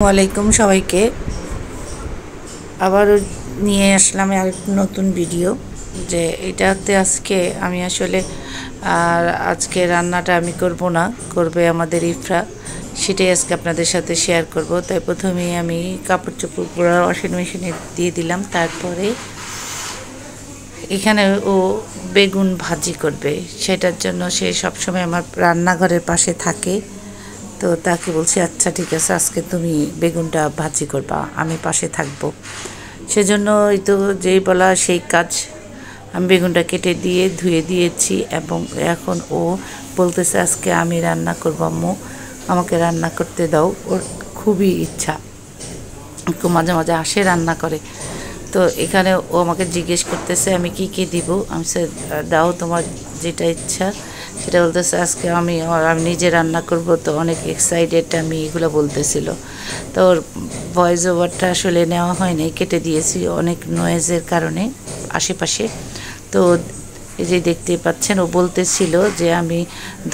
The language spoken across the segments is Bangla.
ওয়ালাইকুম সবাইকে আবার নিয়ে আসলাম আর নতুন ভিডিও। যে এটাতে আজকে আমি আসলে আজকে রান্নাটা আমি করব না, করবে আমাদের ইফরা, সেটাই আজকে আপনাদের সাথে শেয়ার করব। তাই প্রথমেই আমি কাপড় চোপড়গুলো ওয়াশিং মেশিনে দিয়ে দিলাম। তারপরে এখানে ও বেগুন ভাজি করবে, সেটার জন্য সে সবসময় আমার রান্নাঘরের পাশে থাকে। তো তাকে বলছি আচ্ছা ঠিক আছে, আজকে তুমি বেগুনটা ভাজি করবা, আমি পাশে থাকবো। সেজন্য এই তো যেই বলা সেই কাজ। আমি বেগুনটা কেটে দিয়ে ধুয়ে দিয়েছি এবং এখন ও বলতেছে আজকে আমি রান্না করবো আম্মু, আমাকে রান্না করতে দাও। ওর খুবই ইচ্ছা, খুব মাঝে মাঝে আসে রান্না করে। তো এখানে ও আমাকে জিজ্ঞেস করতেছে আমি কি কি দিব। আমি দাও তোমার যেটা ইচ্ছা সেটা। বলতেছে আজকে আমি নিজে রান্না করব, তো অনেক এক্সাইটেড আমি, এগুলো বলতেছিল। তো ওর ভয়েস ওভারটা আসলে নেওয়া হয়নি, কেটে দিয়েছি অনেক নয়েজের কারণে আশেপাশে। তো এই যে দেখতে পাচ্ছেন, ও বলতেছিল যে আমি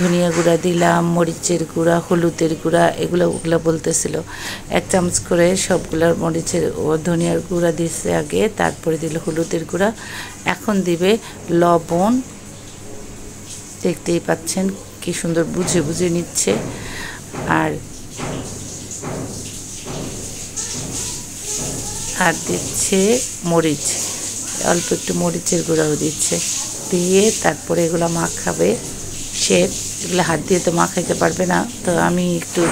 ধনিয়া গুঁড়া দিলাম, মরিচের গুঁড়া, হলুদের গুঁড়া, ওগুলো বলতেছিল। 1 চামচ করে সবগুলো মরিচের ও ধনিয়ার গুঁড়া দিচ্ছে আগে, তারপরে দিল হলুদের গুঁড়া, এখন দিবে লবণ। দেখতেই পাচ্ছেন কি সুন্দর বুঝে বুঝে নিচ্ছে। আর দিচ্ছে মরিচ, অল্প একটু মরিচের গুঁড়াও দিচ্ছে, দিয়ে তারপরে এগুলো মাখাবে সে। এগুলো হাত দিয়ে তো মাখাইতে পারবে না, তো আমি একটু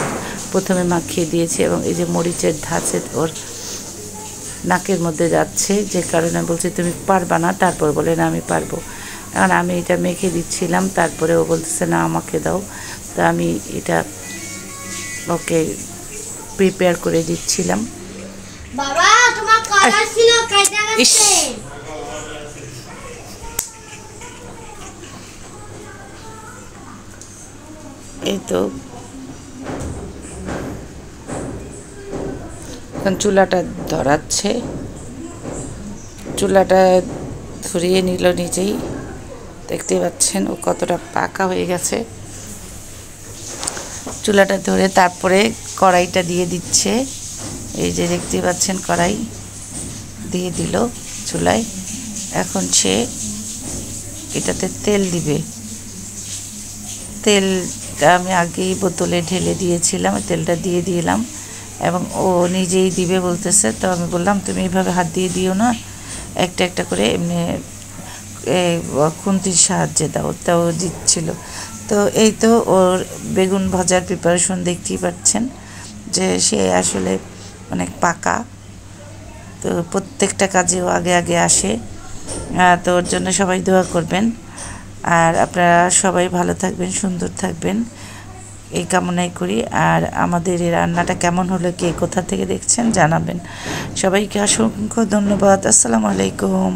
প্রথমে মাখিয়ে দিয়েছি। এবং এই যে মরিচের ধাঁচে ওর নাকের মধ্যে যাচ্ছে, যে কারণে বলছি তুমি পারবা না, তারপর বলে না আমি পারবো। কারণ আমি এটা মেখে দিচ্ছিলাম, তারপরে ও বলতেছে না আমাকে দাও। তো আমি এটা ওকে প্রিপেয়ার করে দিচ্ছিলাম। বাবা তোমার কালার ছিল কাইটা গেছে। এই তো এখন চুলাটা ধরাচ্ছে, চুলাটা ধরিয়ে নিল নিজেই। দেখতে পাচ্ছেন ও কতটা পাকা হয়ে গেছে। চুলাটা ধরে তারপরে কড়াইটা দিয়ে দিচ্ছে। এই যে দেখতে পাচ্ছেন কড়াই দিয়ে দিল চুলায়। এখন সে এটাতে তেল দিবে। তেলটা আমি আগেই বোতলে ঢেলে দিয়েছিলাম, তেলটা দিয়ে দিলাম এবং ও নিজেই দিবে বলতেছে। তো আমি বললাম তুমি এইভাবে হাত দিয়ে দিও না, একটা একটা করে এমনি খুন্তির সাহায্যে দাও। তো ও দিচ্ছিল। তো এই তো ওর বেগুন ভাজার প্রিপারেশন দেখতেই পাচ্ছেন যে সে আসলে অনেক পাকা। তো প্রত্যেকটা কাজেও আগে আগে আসে। তো ওর জন্য সবাই দোয়া করবেন। আর আপনারা সবাই ভালো থাকবেন, সুন্দর থাকবেন, এই কামনাই করি। আর আমাদের এই রান্নাটা কেমন হলো, কে কোথা থেকে দেখছেন জানাবেন। সবাইকে অসংখ্য ধন্যবাদ। আসসালামু আলাইকুম।